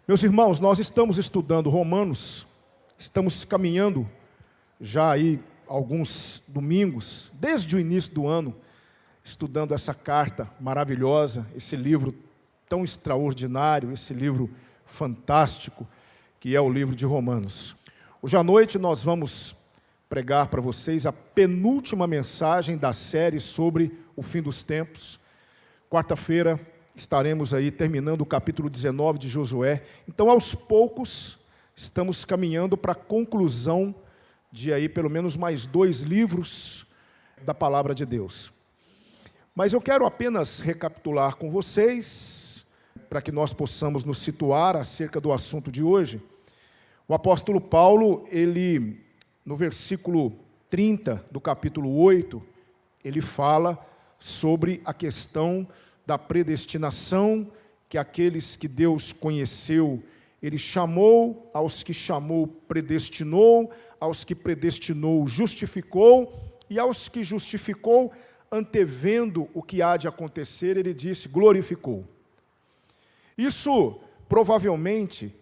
Meus irmãos, nós estamos estudando Romanos, estamos caminhando já aí alguns domingos, desde o início do ano, estudando essa carta maravilhosa, esse livro tão extraordinário, esse livro fantástico, que é o livro de Romanos. Hoje à noite nós vamos pregar para vocês a penúltima mensagem da série sobre o fim dos tempos. Quarta-feira estaremos aí terminando o capítulo 19 de Josué. Então, aos poucos, estamos caminhando para a conclusão de aí pelo menos mais 2 livros da Palavra de Deus. Mas eu quero apenas recapitular com vocês, para que nós possamos nos situar acerca do assunto de hoje. O apóstolo Paulo, ele, no versículo 30 do capítulo 8, ele fala sobre a questão da predestinação, que aqueles que Deus conheceu, Ele chamou, aos que chamou, predestinou, aos que predestinou, justificou, e aos que justificou, antevendo o que há de acontecer, Ele disse, glorificou. Isso, provavelmente,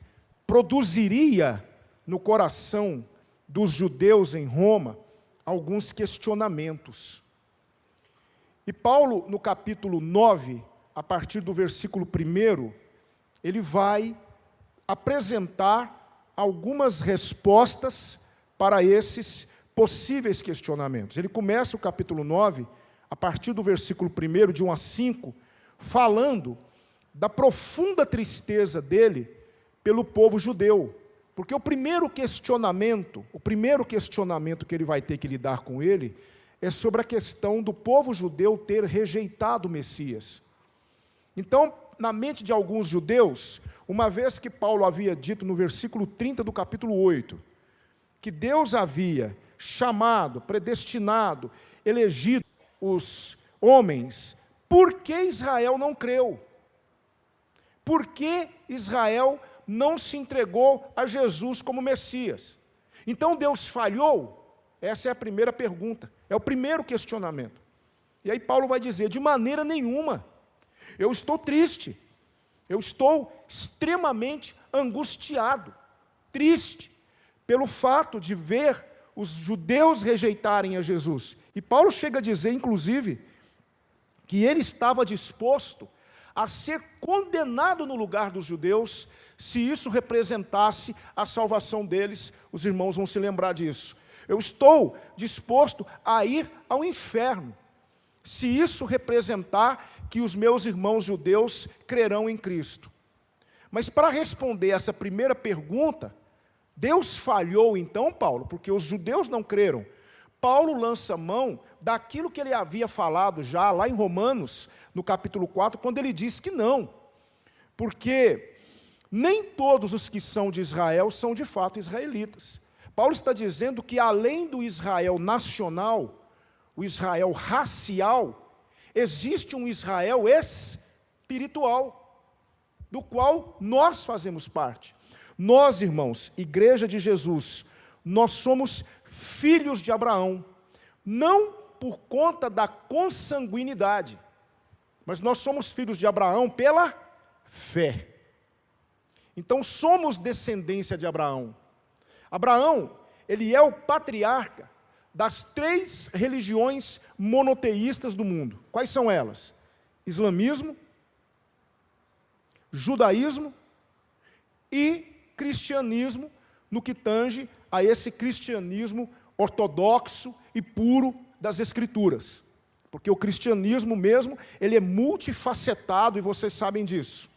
produziria no coração dos judeus em Roma alguns questionamentos. E Paulo, no capítulo 9, a partir do versículo 1, ele vai apresentar algumas respostas para esses possíveis questionamentos. Ele começa o capítulo 9, a partir do versículo 1, de 1 a 5, falando da profunda tristeza dele pelo povo judeu. Porque o primeiro questionamento que ele vai ter que lidar com ele, é sobre a questão do povo judeu ter rejeitado o Messias. Então, na mente de alguns judeus, uma vez que Paulo havia dito no versículo 30 do capítulo 8, que Deus havia chamado, predestinado, elegido os homens, por que Israel não creu? Por que Israel não se entregou a Jesus como Messias? Então Deus falhou? Essa é a primeira pergunta, é o primeiro questionamento. E aí Paulo vai dizer, de maneira nenhuma, eu estou triste, eu estou extremamente angustiado, triste, pelo fato de ver os judeus rejeitarem a Jesus. E Paulo chega a dizer, inclusive, que ele estava disposto a ser condenado no lugar dos judeus, se isso representasse a salvação deles. Os irmãos vão se lembrar disso. Eu estou disposto a ir ao inferno, se isso representar que os meus irmãos judeus crerão em Cristo. Mas para responder essa primeira pergunta, Deus falhou então, Paulo, porque os judeus não creram. Paulo lança mão daquilo que ele havia falado já lá em Romanos, no capítulo 4, quando ele diz que não, porque nem todos os que são de Israel são de fato israelitas. Paulo está dizendo que além do Israel nacional, o Israel racial, existe um Israel espiritual, do qual nós fazemos parte. Nós, irmãos, Igreja de Jesus, nós somos filhos de Abraão, não por conta da consanguinidade, mas nós somos filhos de Abraão pela fé. Então somos descendência de Abraão. Abraão, ele é o patriarca das 3 religiões monoteístas do mundo. Quais são elas? Islamismo, judaísmo e cristianismo, no que tange a esse cristianismo ortodoxo e puro das Escrituras. Porque o cristianismo mesmo, ele é multifacetado e vocês sabem disso.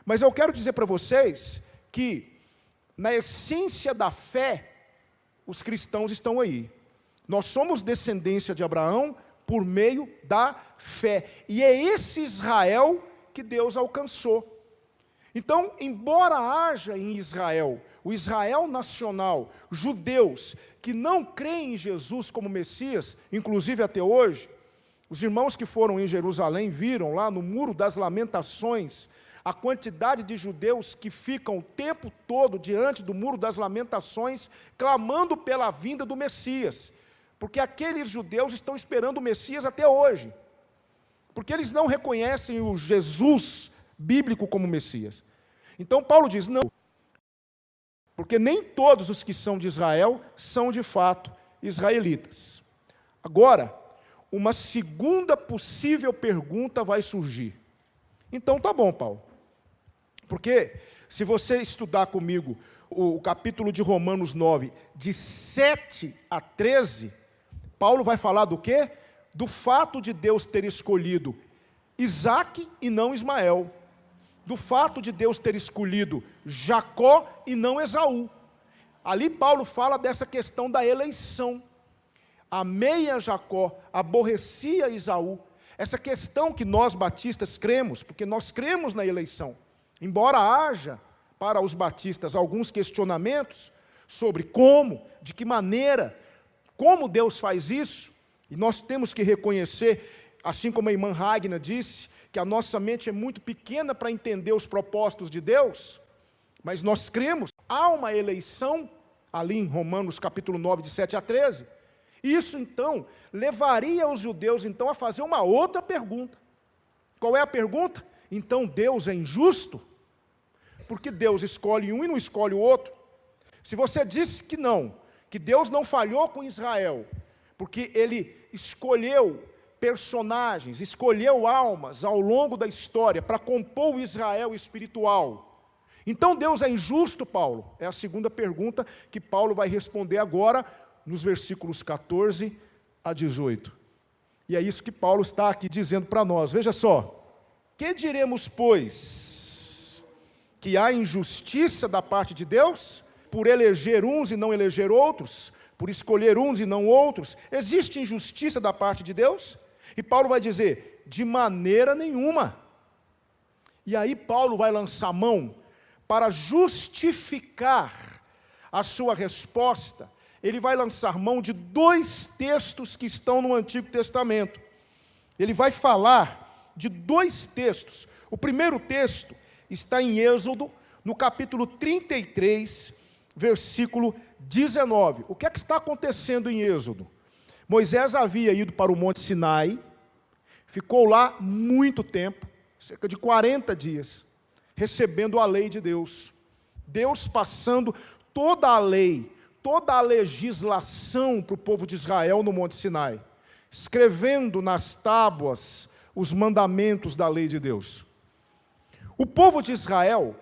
Mas eu quero dizer para vocês que na essência da fé, os cristãos estão aí. Nós somos descendência de Abraão por meio da fé. E é esse Israel que Deus alcançou. Então, embora haja em Israel, o Israel nacional, judeus, que não creem em Jesus como Messias, inclusive até hoje, os irmãos que foram em Jerusalém viram lá no Muro das Lamentações, a quantidade de judeus que ficam o tempo todo diante do Muro das Lamentações, clamando pela vinda do Messias, porque aqueles judeus estão esperando o Messias até hoje, porque eles não reconhecem o Jesus bíblico como Messias. Então Paulo diz, não, porque nem todos os que são de Israel são de fato israelitas. Agora, uma segunda possível pergunta vai surgir. Então tá bom, Paulo, porque se você estudar comigo o capítulo de Romanos 9, de 7 a 13, Paulo vai falar do quê? Do fato de Deus ter escolhido Isaque e não Ismael. Do fato de Deus ter escolhido Jacó e não Esaú. Ali Paulo fala dessa questão da eleição. Ameia Jacó, aborrecia Esaú. Essa questão que nós batistas cremos, porque nós cremos na eleição. Embora haja para os batistas alguns questionamentos sobre como, de que maneira, como Deus faz isso, e nós temos que reconhecer, assim como a irmã Ragna disse, que a nossa mente é muito pequena para entender os propósitos de Deus, mas nós cremos, há uma eleição, ali em Romanos capítulo 9, de 7 a 13, isso então, levaria os judeus então a fazer uma outra pergunta. Qual é a pergunta? Então Deus é injusto? Porque Deus escolhe um e não escolhe o outro? Se você disse que não, que Deus não falhou com Israel, porque Ele escolheu personagens, escolheu almas ao longo da história para compor o Israel espiritual. Então Deus é injusto, Paulo? É a segunda pergunta que Paulo vai responder agora, nos versículos 14 a 18. E é isso que Paulo está aqui dizendo para nós. Veja só. Que diremos, pois? Que há injustiça da parte de Deus? Por eleger uns e não eleger outros? Por escolher uns e não outros? Existe injustiça da parte de Deus? E Paulo vai dizer, de maneira nenhuma. E aí Paulo vai lançar mão para justificar a sua resposta. Ele vai lançar mão de dois textos que estão no Antigo Testamento. Ele vai falar de dois textos. O primeiro texto está em Êxodo, no capítulo 33, versículo 19. O que é que está acontecendo em Êxodo? Moisés havia ido para o Monte Sinai, ficou lá muito tempo, cerca de 40 dias, recebendo a lei de Deus. Deus passando toda a lei, toda a legislação para o povo de Israel no Monte Sinai, escrevendo nas tábuas os mandamentos da lei de Deus. O povo de Israel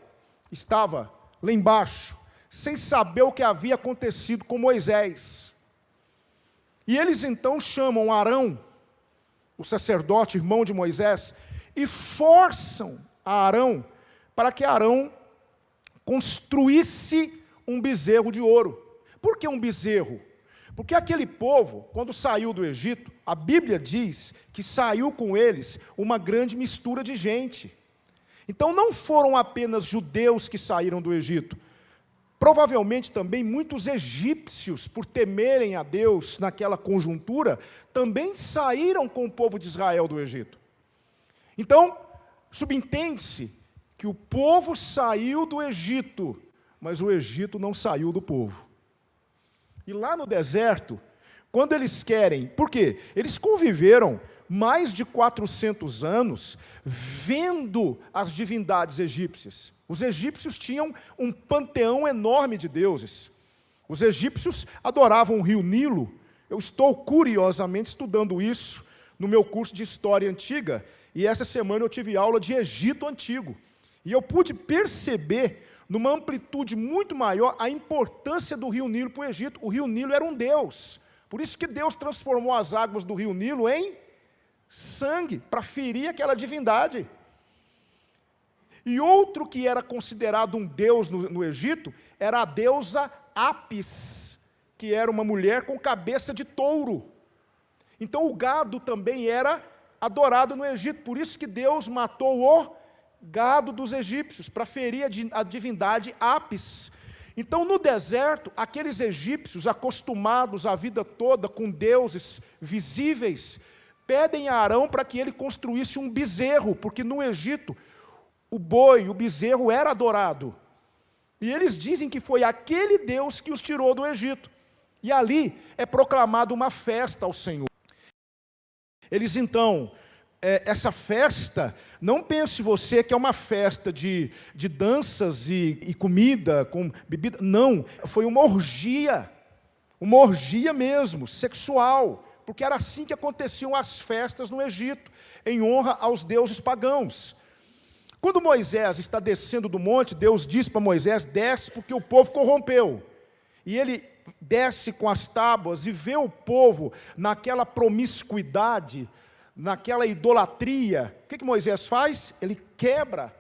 estava lá embaixo, sem saber o que havia acontecido com Moisés. E eles então chamam Arão, o sacerdote, irmão de Moisés, e forçam a Arão para que Arão construísse um bezerro de ouro. Por que um bezerro? Porque aquele povo, quando saiu do Egito, a Bíblia diz que saiu com eles uma grande mistura de gente. Então não foram apenas judeus que saíram do Egito. Provavelmente também muitos egípcios, por temerem a Deus naquela conjuntura, também saíram com o povo de Israel do Egito. Então, subentende-se que o povo saiu do Egito, mas o Egito não saiu do povo. E lá no deserto, quando eles querem, por quê? Eles conviveram mais de 400 anos vendo as divindades egípcias. Os egípcios tinham um panteão enorme de deuses. Os egípcios adoravam o rio Nilo. Eu estou curiosamente estudando isso no meu curso de História Antiga, e essa semana eu tive aula de Egito Antigo. E eu pude perceber, numa amplitude muito maior, a importância do rio Nilo para o Egito. O rio Nilo era um deus. Por isso que Deus transformou as águas do rio Nilo em sangue, para ferir aquela divindade. E outro que era considerado um deus no Egito, era a deusa Apis, que era uma mulher com cabeça de touro. Então o gado também era adorado no Egito, por isso que Deus matou o gado dos egípcios, para ferir a divindade Apis. Então no deserto, aqueles egípcios acostumados a vida toda com deuses visíveis, pedem a Arão para que ele construísse um bezerro, porque no Egito o boi, o bezerro era adorado. E eles dizem que foi aquele Deus que os tirou do Egito. E ali é proclamada uma festa ao Senhor. Eles então essa festa, não pense você que é uma festa de danças e comida, com bebida. Não, foi uma orgia mesmo, sexual, porque era assim que aconteciam as festas no Egito, em honra aos deuses pagãos. Quando Moisés está descendo do monte, Deus diz para Moisés: desce porque o povo corrompeu. E ele desce com as tábuas e vê o povo naquela promiscuidade, naquela idolatria. O que Moisés faz? Ele quebra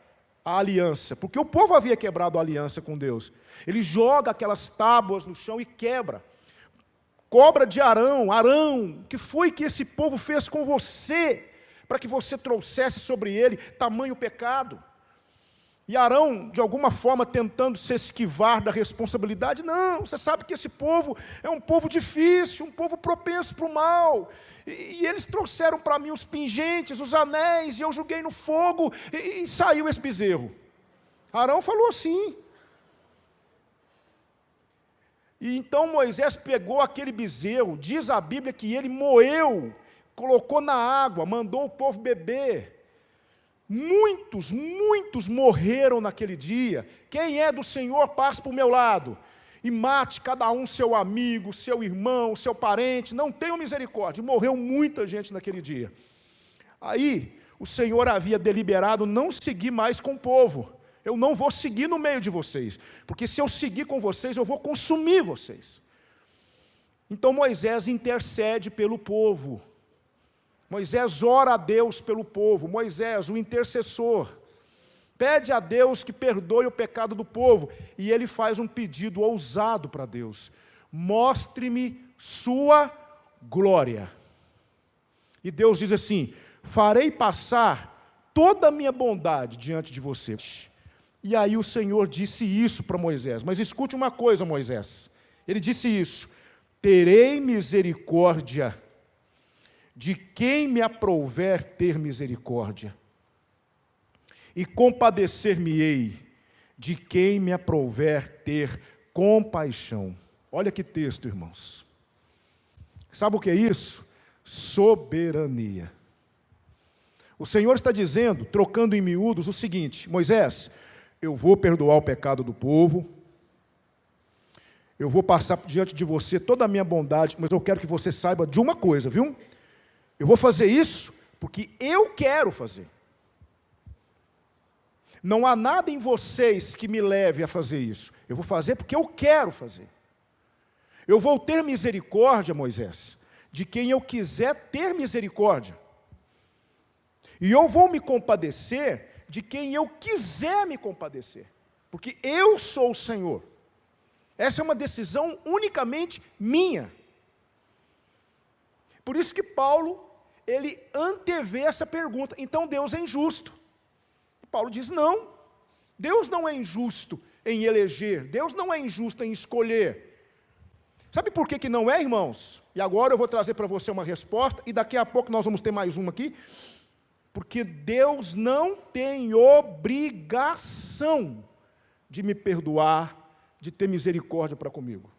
a aliança, porque o povo havia quebrado a aliança com Deus. Ele joga aquelas tábuas no chão e quebra. Cobra de Arão: Arão, o que foi que esse povo fez com você, para que você trouxesse sobre ele tamanho pecado? E Arão, de alguma forma, tentando se esquivar da responsabilidade: não, você sabe que esse povo é um povo difícil, um povo propenso para o mal, e eles trouxeram para mim os pingentes, os anéis, e eu joguei no fogo, e saiu esse bezerro. Arão falou assim. E então Moisés pegou aquele bezerro, diz a Bíblia que ele moeu, colocou na água, mandou o povo beber. Muitos morreram naquele dia. Quem é do Senhor, passe para o meu lado e mate cada um seu amigo, seu irmão, seu parente, não tenham misericórdia. Morreu muita gente naquele dia. Aí, o Senhor havia deliberado não seguir mais com o povo. Eu não vou seguir no meio de vocês, porque se eu seguir com vocês, eu vou consumir vocês. Então Moisés intercede pelo povo. Moisés ora a Deus pelo povo. Moisés, o intercessor, pede a Deus que perdoe o pecado do povo. E ele faz um pedido ousado para Deus: mostre-me sua glória. E Deus diz assim: farei passar toda a minha bondade diante de você. E aí o Senhor disse isso para Moisés. Mas escute uma coisa, Moisés. Ele disse isso: terei misericórdia de quem me aprouver ter misericórdia, e compadecer-me-ei de quem me aprouver ter compaixão. Olha que texto, irmãos. Sabe o que é isso? Soberania. O Senhor está dizendo, trocando em miúdos, o seguinte: Moisés, eu vou perdoar o pecado do povo, eu vou passar diante de você toda a minha bondade, mas eu quero que você saiba de uma coisa, viu? Eu vou fazer isso porque eu quero fazer. Não há nada em vocês que me leve a fazer isso. Eu vou fazer porque eu quero fazer. Eu vou ter misericórdia, Moisés, de quem eu quiser ter misericórdia. E eu vou me compadecer de quem eu quiser me compadecer. Porque eu sou o Senhor. Essa é uma decisão unicamente minha. Por isso que Paulo, ele antevê essa pergunta: então Deus é injusto? Paulo diz: não, Deus não é injusto em eleger, Deus não é injusto em escolher. Sabe por que não é, irmãos? E agora eu vou trazer para você uma resposta, e daqui a pouco nós vamos ter mais uma aqui. Porque Deus não tem obrigação de me perdoar, de ter misericórdia para comigo.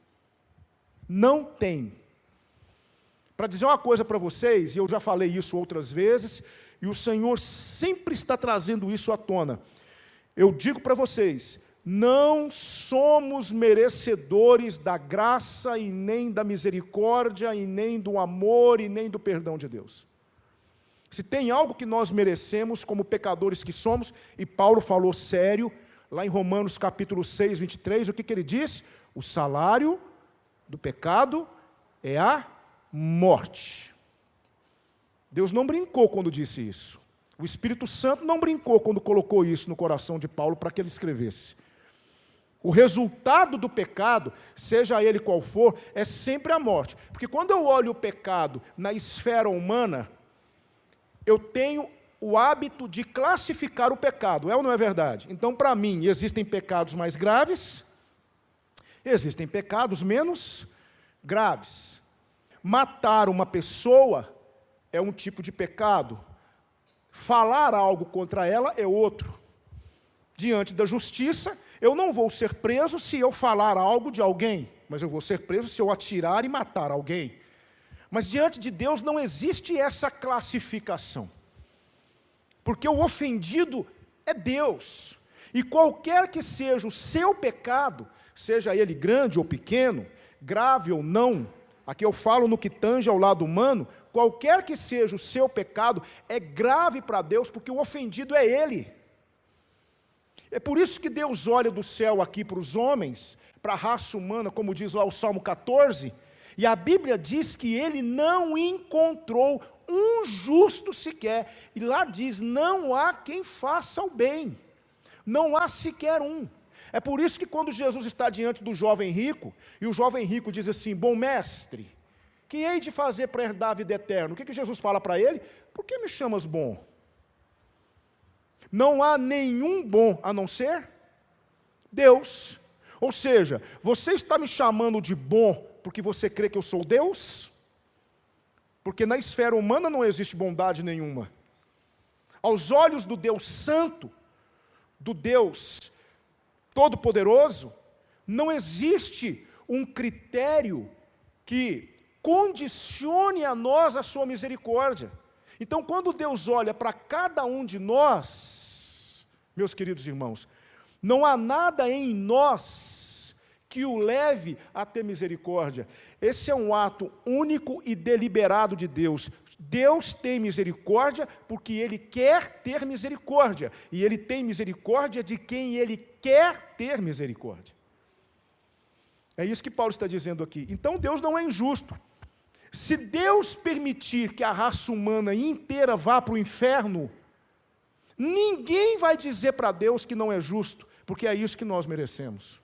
Não tem. Para dizer uma coisa para vocês, e eu já falei isso outras vezes, e o Senhor sempre está trazendo isso à tona. Eu digo para vocês: não somos merecedores da graça e nem da misericórdia e nem do amor e nem do perdão de Deus. Se tem algo que nós merecemos como pecadores que somos, e Paulo falou sério, lá em Romanos capítulo 6, 23, o que ele diz? O salário do pecado é a morte. Deus não brincou quando disse isso. O Espírito Santo não brincou quando colocou isso no coração de Paulo para que ele escrevesse. O resultado do pecado, seja ele qual for, é sempre a morte. Porque quando eu olho o pecado na esfera humana, eu tenho o hábito de classificar o pecado, é ou não é verdade? Então, para mim, existem pecados mais graves, existem pecados menos graves. Matar uma pessoa é um tipo de pecado, falar algo contra ela é outro. Diante da justiça, eu não vou ser preso se eu falar algo de alguém, mas eu vou ser preso se eu atirar e matar alguém. Mas diante de Deus não existe essa classificação. porque o ofendido é Deus. E qualquer que seja o seu pecado, seja ele grande ou pequeno, grave ou não, aqui eu falo no que tange ao lado humano, qualquer que seja o seu pecado, é grave para Deus, porque o ofendido é Ele. É por isso que Deus olha do céu aqui para os homens, para a raça humana, como diz lá o Salmo 14, e a Bíblia diz que Ele não encontrou um justo sequer, e lá diz, não há quem faça o bem, não há sequer um. É por isso que quando Jesus está diante do jovem rico, e o jovem rico diz assim, bom mestre, que hei de fazer para herdar a vida eterna? O que Jesus fala para ele? Por que me chamas bom? Não há nenhum bom a não ser Deus. Ou seja, você está me chamando de bom porque você crê que eu sou Deus? Porque na esfera humana não existe bondade nenhuma. Aos olhos do Deus Santo, do Deus Todo-Poderoso, não existe um critério que condicione a nós a sua misericórdia. Então, quando Deus olha para cada um de nós, meus queridos irmãos, não há nada em nós que o leve a ter misericórdia. Esse é um ato único e deliberado de Deus. Deus tem misericórdia porque Ele quer ter misericórdia. E Ele tem misericórdia de quem Ele quer ter misericórdia. É isso que Paulo está dizendo aqui. Então Deus não é injusto. Se Deus permitir que a raça humana inteira vá para o inferno, ninguém vai dizer para Deus que não é justo, porque é isso que nós merecemos.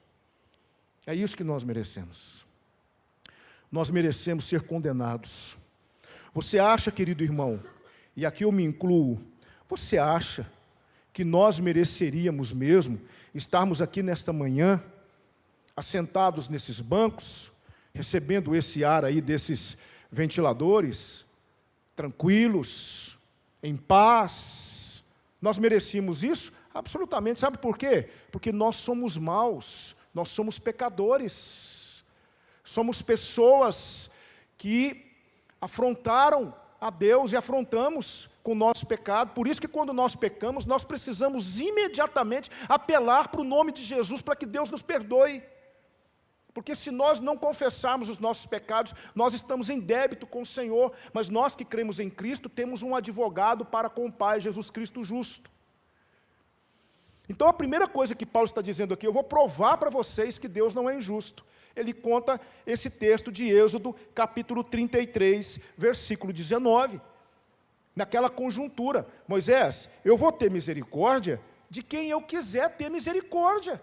É isso que nós merecemos. Nós merecemos ser condenados. Você acha, querido irmão, e aqui eu me incluo, você acha que nós mereceríamos mesmo estarmos aqui nesta manhã, assentados nesses bancos, recebendo esse ar aí desses ventiladores, tranquilos, em paz? Nós merecíamos isso? Absolutamente. Sabe por quê? Porque nós somos maus, nós somos pecadores, somos pessoas que afrontaram a Deus e afrontamos com o nosso pecado. Por isso que quando nós pecamos, nós precisamos imediatamente apelar para o nome de Jesus para que Deus nos perdoe. Porque se nós não confessarmos os nossos pecados, nós estamos em débito com o Senhor, mas nós que cremos em Cristo, temos um advogado para com o Pai, Jesus Cristo justo. Então a primeira coisa que Paulo está dizendo aqui, eu vou provar para vocês que Deus não é injusto. Ele conta esse texto de Êxodo, capítulo 33, versículo 19. Naquela conjuntura, Moisés, eu vou ter misericórdia de quem eu quiser ter misericórdia.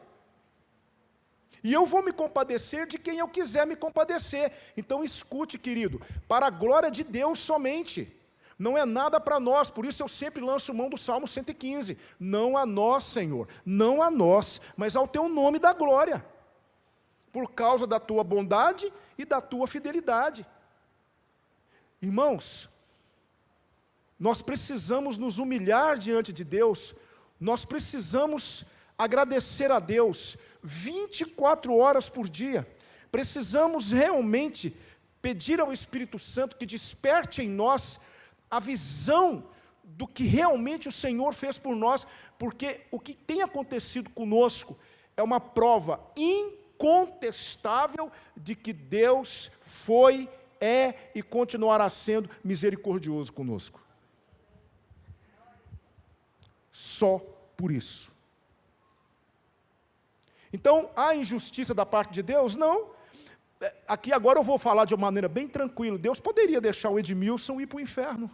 E eu vou me compadecer de quem eu quiser me compadecer. Então escute, querido, para a glória de Deus somente. Não é nada para nós, por isso eu sempre lanço mão do Salmo 115. Não a nós, Senhor, não a nós, mas ao teu nome da glória. Por causa da tua bondade e da tua fidelidade. Irmãos, nós precisamos nos humilhar diante de Deus, nós precisamos agradecer a Deus 24 horas por dia. Precisamos realmente pedir ao Espírito Santo que desperte em nós a visão do que realmente o Senhor fez por nós, porque o que tem acontecido conosco é uma prova incontestável de que Deus foi, é e continuará sendo misericordioso conosco. Só por isso. Então, há injustiça da parte de Deus? Não. Aqui agora eu vou falar de uma maneira bem tranquila. Deus poderia deixar o Edmilson ir para o inferno.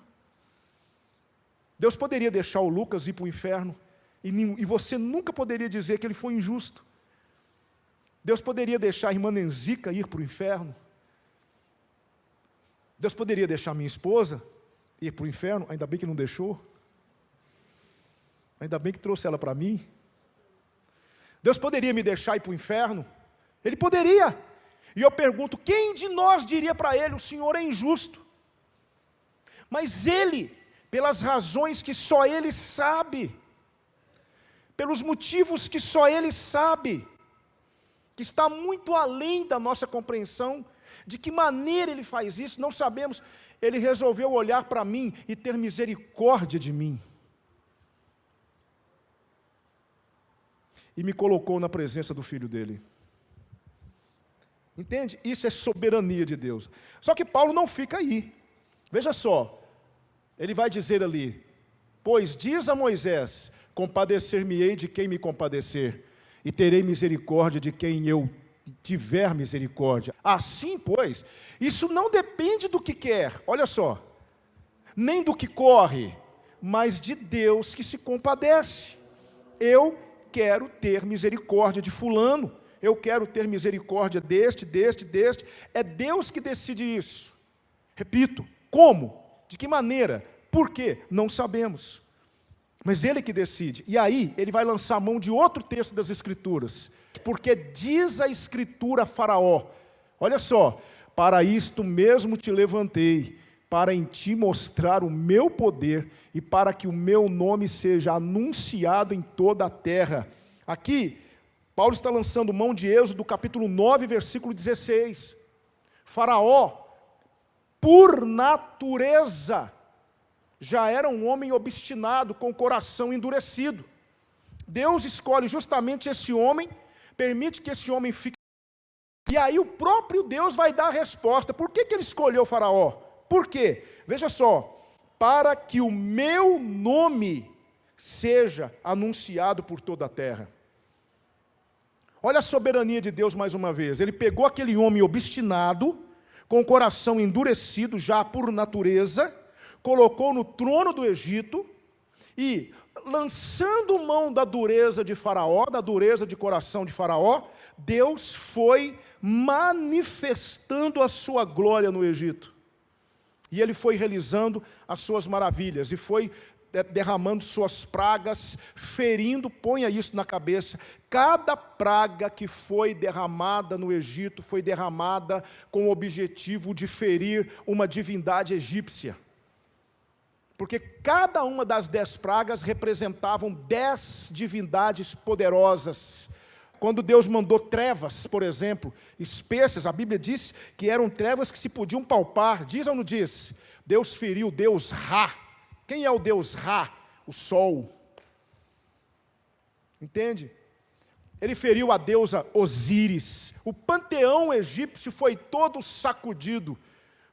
Deus poderia deixar o Lucas ir para o inferno. E você nunca poderia dizer que ele foi injusto. Deus poderia deixar a irmã Nenzica ir para o inferno. Deus poderia deixar minha esposa ir para o inferno. Ainda bem que não deixou. Ainda bem que trouxe ela para mim. Deus poderia me deixar ir para o inferno? Ele poderia. E eu pergunto, quem de nós diria para ele, o Senhor é injusto? Mas ele, pelas razões que só ele sabe, pelos motivos que só ele sabe, que está muito além da nossa compreensão, de que maneira ele faz isso, não sabemos, ele resolveu olhar para mim e ter misericórdia de mim. e me colocou na presença do Filho dele. Entende? Isso é soberania de Deus. Só que Paulo não fica aí. Veja só, ele vai dizer ali, pois diz a Moisés, compadecer-me-ei de quem me compadecer, e terei misericórdia de quem eu tiver misericórdia. Assim, pois, isso não depende do que quer, olha só, nem do que corre, mas de Deus que se compadece. Eu quero ter misericórdia de fulano, eu quero ter misericórdia deste, é Deus que decide isso. Repito, como? De que maneira? Por quê? Não sabemos. Mas Ele que decide. E aí, Ele vai lançar a mão de outro texto das Escrituras. Porque diz a Escritura a Faraó, olha só, para isto mesmo te levantei, para em ti mostrar o meu poder, e para que o meu nome seja anunciado em toda a terra. Aqui, Paulo está lançando mão de Êxodo, capítulo 9, versículo 16. Faraó, por natureza, já era um homem obstinado, com o coração endurecido. Deus escolhe justamente esse homem, permite que esse homem fique. E aí o próprio Deus vai dar a resposta. Por que ele escolheu Faraó? Por quê? Veja só, para que o meu nome seja anunciado por toda a terra. Olha a soberania de Deus mais uma vez. Ele pegou aquele homem obstinado, com o coração endurecido já por natureza, colocou no trono do Egito e, lançando mão da dureza de Faraó, da dureza de coração de Faraó, Deus foi manifestando a sua glória no Egito. E ele foi realizando as suas maravilhas, e foi derramando suas pragas, ferindo, ponha isso na cabeça, cada praga que foi derramada no Egito, foi derramada com o objetivo de ferir uma divindade egípcia. Porque cada uma das 10 pragas representavam 10 divindades poderosas. Quando Deus mandou trevas, por exemplo, espessas, a Bíblia diz que eram trevas que se podiam palpar. Diz ou não diz? Deus feriu o Deus Ra. Quem é o Deus Ra? O Sol. Entende? Ele feriu a deusa Osíris. O panteão egípcio foi todo sacudido,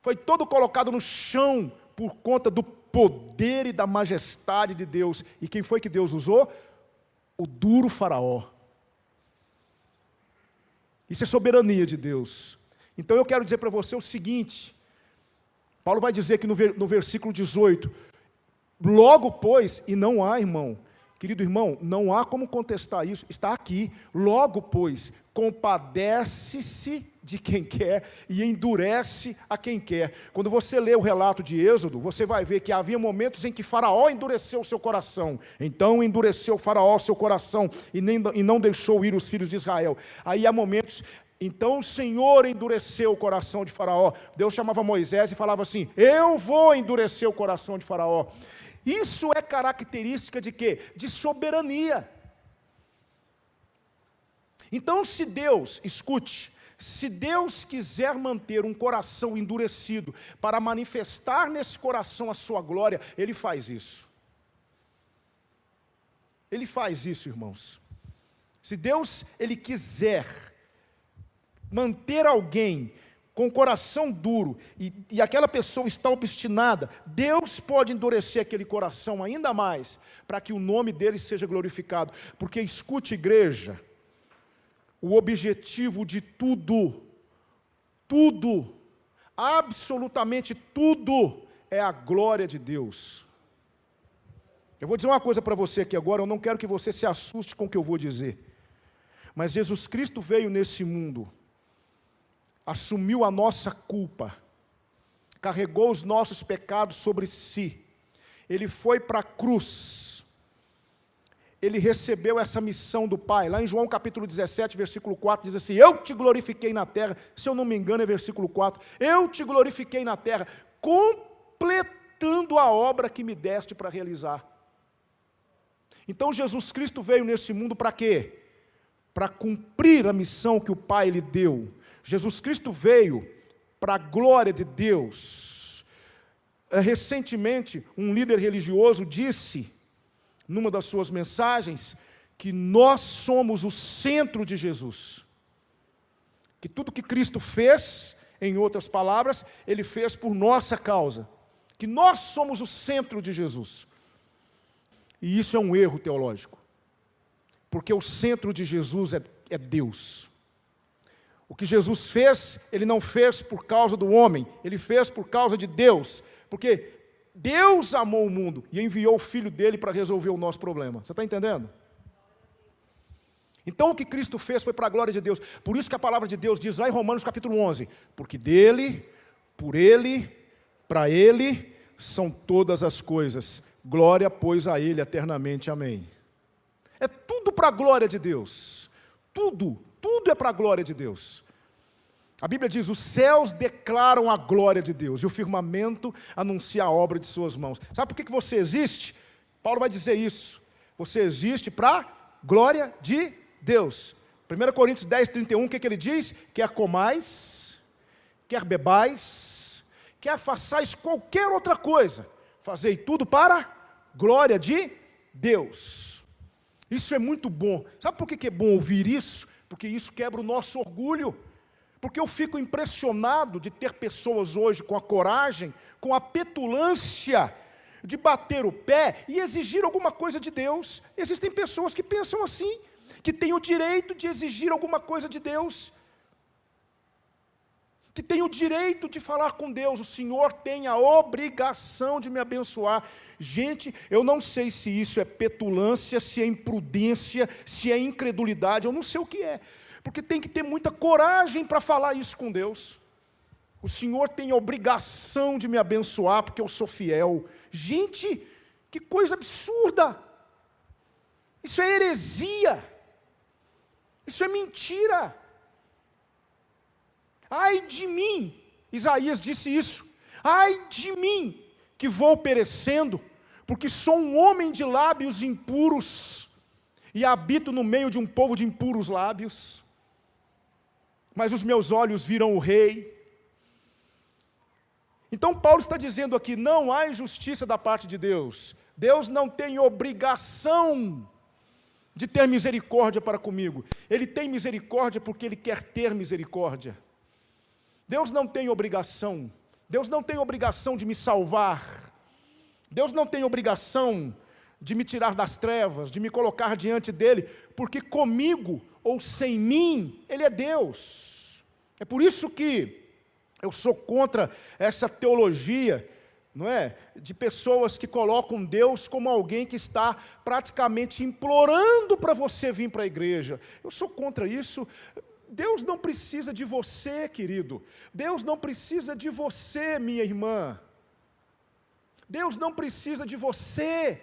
foi todo colocado no chão por conta do poder e da majestade de Deus. E quem foi que Deus usou? O duro Faraó. Isso é soberania de Deus. Então eu quero dizer para você o seguinte, Paulo vai dizer que no versículo 18, logo pois, e não há, irmão, querido irmão, não há como contestar isso, está aqui, logo pois, compadece-se de quem quer e endurece a quem quer. Quando você lê o relato de Êxodo, você vai ver que havia momentos em que Faraó endureceu o seu coração. Então endureceu Faraó o seu coração e não deixou ir os filhos de Israel. Aí há momentos, então o Senhor endureceu o coração de Faraó. Deus chamava Moisés e falava assim, eu vou endurecer o coração de Faraó. Isso é característica de quê? De soberania. Então se Deus, escute, se Deus quiser manter um coração endurecido para manifestar nesse coração a sua glória, Ele faz isso. Ele faz isso, irmãos. Se Deus, Ele quiser manter alguém com o coração duro, e aquela pessoa está obstinada, Deus pode endurecer aquele coração ainda mais, para que o nome dele seja glorificado. Porque escute, igreja, o objetivo de tudo, absolutamente tudo, é a glória de Deus. Eu vou dizer uma coisa para você aqui agora, eu não quero que você se assuste com o que eu vou dizer. Mas Jesus Cristo veio nesse mundo, assumiu a nossa culpa, carregou os nossos pecados sobre si, Ele foi para a cruz, Ele recebeu essa missão do Pai. Lá em João capítulo 17, versículo 4, diz assim, eu te glorifiquei na terra, se eu não me engano é versículo 4, eu te glorifiquei na terra, completando a obra que me deste para realizar. Então Jesus Cristo veio nesse mundo para quê? Para cumprir a missão que o Pai lhe deu. Jesus Cristo veio para a glória de Deus. Recentemente, um líder religioso disse, numa das suas mensagens, que nós somos o centro de Jesus. Que tudo que Cristo fez, em outras palavras, Ele fez por nossa causa. Que nós somos o centro de Jesus. E isso é um erro teológico. Porque o centro de Jesus é Deus. O que Jesus fez, Ele não fez por causa do homem, Ele fez por causa de Deus. Porque Deus amou o mundo e enviou o Filho dele para resolver o nosso problema. Você está entendendo? Então o que Cristo fez foi para a glória de Deus. Por isso que a palavra de Deus diz lá em Romanos capítulo 11, porque dele, por ele, para ele, são todas as coisas. Glória, pois, a ele eternamente. Amém. É tudo para a glória de Deus. Tudo é para a glória de Deus. A Bíblia diz, os céus declaram a glória de Deus, e o firmamento anuncia a obra de suas mãos. Sabe por que você existe? Paulo vai dizer isso. Você existe para a glória de Deus. 1 Coríntios 10, 31, o que ele diz? Quer comais, quer bebais, quer façais qualquer outra coisa, fazei tudo para a glória de Deus. Isso é muito bom. Sabe por que é bom ouvir isso? Porque isso quebra o nosso orgulho. Porque eu fico impressionado de ter pessoas hoje com a coragem, com a petulância de bater o pé e exigir alguma coisa de Deus. Existem pessoas que pensam assim, que têm o direito de exigir alguma coisa de Deus, que têm o direito de falar com Deus. O Senhor tem a obrigação de me abençoar. Gente, eu não sei se isso é petulância, se é imprudência, se é incredulidade, eu não sei o que é. Porque tem que ter muita coragem para falar isso com Deus. O Senhor tem a obrigação de me abençoar, porque eu sou fiel. Gente, que coisa absurda! Isso é heresia. Isso é mentira. Ai de mim, Isaías disse isso. Ai de mim, que vou perecendo, porque sou um homem de lábios impuros, e habito no meio de um povo de impuros lábios. Mas os meus olhos viram o Rei. Então Paulo está dizendo aqui, não há injustiça da parte de Deus. Deus não tem obrigação de ter misericórdia para comigo. Ele tem misericórdia porque Ele quer ter misericórdia. Deus não tem obrigação. Deus não tem obrigação de me salvar. Deus não tem obrigação de me tirar das trevas, de me colocar diante dEle, porque comigo ou sem mim, Ele é Deus. É por isso que eu sou contra essa teologia, não é? De pessoas que colocam Deus como alguém que está praticamente implorando para você vir para a igreja. Eu sou contra isso. Deus não precisa de você, querido. Deus não precisa de você, minha irmã. Deus não precisa de você.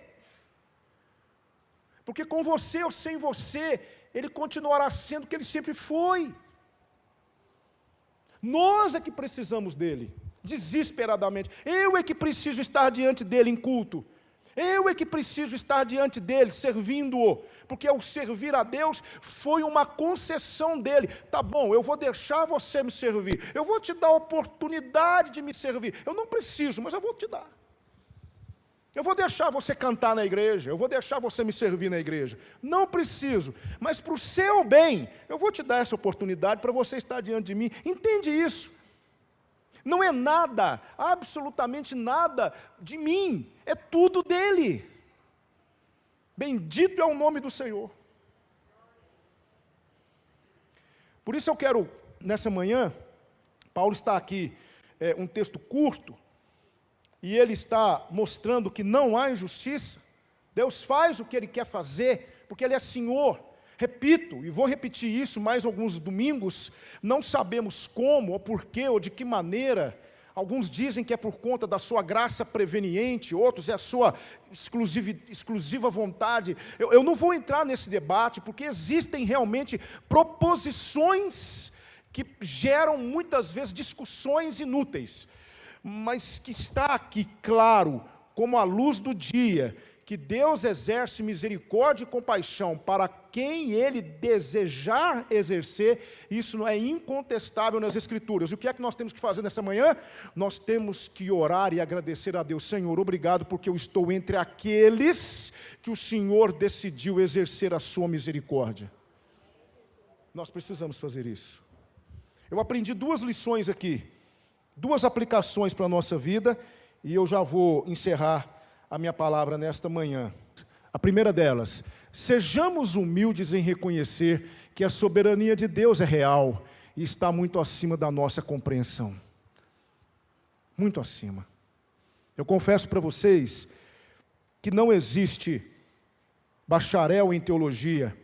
Porque com você ou sem você, Ele continuará sendo o que Ele sempre foi. Nós é que precisamos dEle, desesperadamente. Eu é que preciso estar diante dEle em culto. Eu é que preciso estar diante dEle, servindo-o. Porque o servir a Deus foi uma concessão dEle. Tá bom, eu vou deixar você me servir. Eu vou te dar a oportunidade de me servir. Eu não preciso, mas eu vou te dar. Eu vou deixar você cantar na igreja, eu vou deixar você me servir na igreja. Não preciso, mas para o seu bem, eu vou te dar essa oportunidade para você estar diante de mim. Entende isso? Não é nada, absolutamente nada de mim, é tudo dele. Bendito é o nome do Senhor. Por isso eu quero, nessa manhã, Paulo está aqui, um texto curto, e ele está mostrando que não há injustiça. Deus faz o que Ele quer fazer, porque Ele é Senhor. Repito, e vou repetir isso mais alguns domingos, não sabemos como, ou porquê, ou de que maneira. Alguns dizem que é por conta da sua graça preveniente, outros é a sua exclusiva vontade. Eu não vou entrar nesse debate, porque existem realmente proposições que geram muitas vezes discussões inúteis. Mas que está aqui claro, como a luz do dia, que Deus exerce misericórdia e compaixão para quem Ele desejar exercer, isso não é incontestável nas Escrituras. E o que é que nós temos que fazer nessa manhã? Nós temos que orar e agradecer a Deus. Senhor, obrigado porque eu estou entre aqueles que o Senhor decidiu exercer a sua misericórdia. Nós precisamos fazer isso. Eu aprendi 2 lições aqui, 2 aplicações para a nossa vida, e eu já vou encerrar a minha palavra nesta manhã. A primeira delas: sejamos humildes em reconhecer que a soberania de Deus é real e está muito acima da nossa compreensão. Muito acima. Eu confesso para vocês que não existe bacharel em teologia,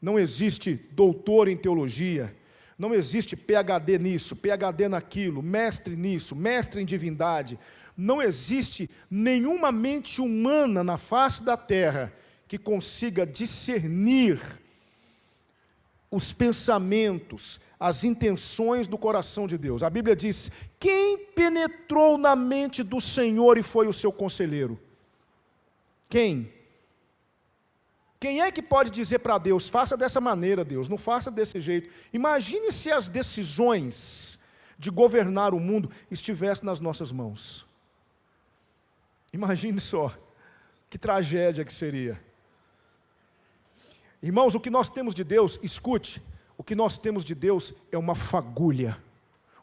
não existe doutor em teologia, não existe PhD nisso, PhD naquilo, mestre nisso, mestre em divindade. Não existe nenhuma mente humana na face da terra que consiga discernir os pensamentos, as intenções do coração de Deus. A Bíblia diz: quem penetrou na mente do Senhor e foi o seu conselheiro? Quem? Quem é que pode dizer para Deus: faça dessa maneira, Deus, não faça desse jeito? Imagine se as decisões de governar o mundo estivessem nas nossas mãos. Imagine só, que tragédia que seria. Irmãos, o que nós temos de Deus, escute, o que nós temos de Deus é uma fagulha,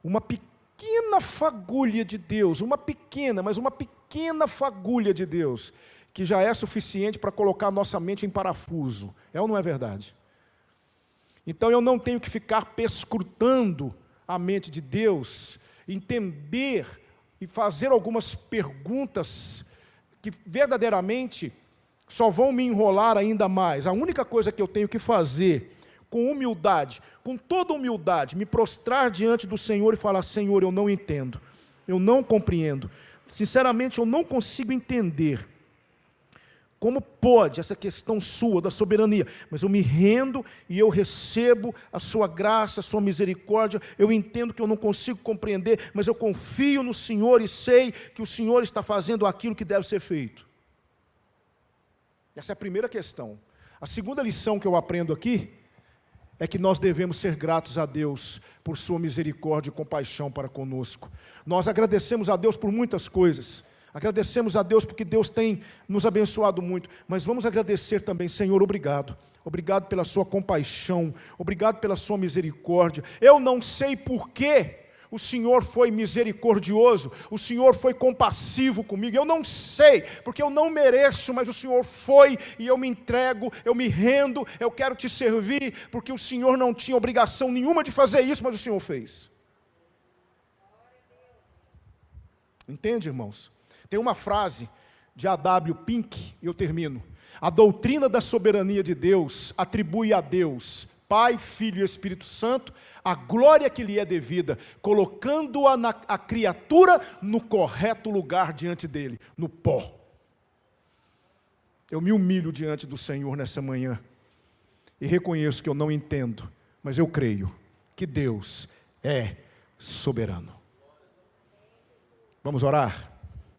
uma pequena fagulha de Deus, mas uma pequena fagulha de Deus, que já é suficiente para colocar a nossa mente em parafuso. É ou não é verdade? Então eu não tenho que ficar perscrutando a mente de Deus, entender e fazer algumas perguntas que verdadeiramente só vão me enrolar ainda mais. A única coisa que eu tenho que fazer, com humildade, com toda humildade, me prostrar diante do Senhor e falar: Senhor, eu não entendo, eu não compreendo, sinceramente eu não consigo entender como pode essa questão sua, da soberania, mas eu me rendo e eu recebo a sua graça, a sua misericórdia. Eu entendo que eu não consigo compreender, mas eu confio no Senhor e sei que o Senhor está fazendo aquilo que deve ser feito. Essa é a primeira questão. A segunda lição que eu aprendo aqui é que nós devemos ser gratos a Deus por sua misericórdia e compaixão para conosco. Nós agradecemos a Deus por muitas coisas. Agradecemos a Deus porque Deus tem nos abençoado muito, mas vamos agradecer também: Senhor, obrigado. Obrigado pela sua compaixão, obrigado pela sua misericórdia. Eu não sei por que o Senhor foi misericordioso, o Senhor foi compassivo comigo, eu não sei, porque eu não mereço, mas o Senhor foi, e eu me entrego, eu me rendo, eu quero te servir, porque o Senhor não tinha obrigação nenhuma de fazer isso, mas o Senhor fez. Entende, irmãos? Tem uma frase de A.W. Pink, e eu termino: a doutrina da soberania de Deus atribui a Deus, Pai, Filho e Espírito Santo, a glória que lhe é devida, colocando a criatura no correto lugar diante dele, no pó. Eu me humilho diante do Senhor nessa manhã, e reconheço que eu não entendo, mas eu creio que Deus é soberano. Vamos orar?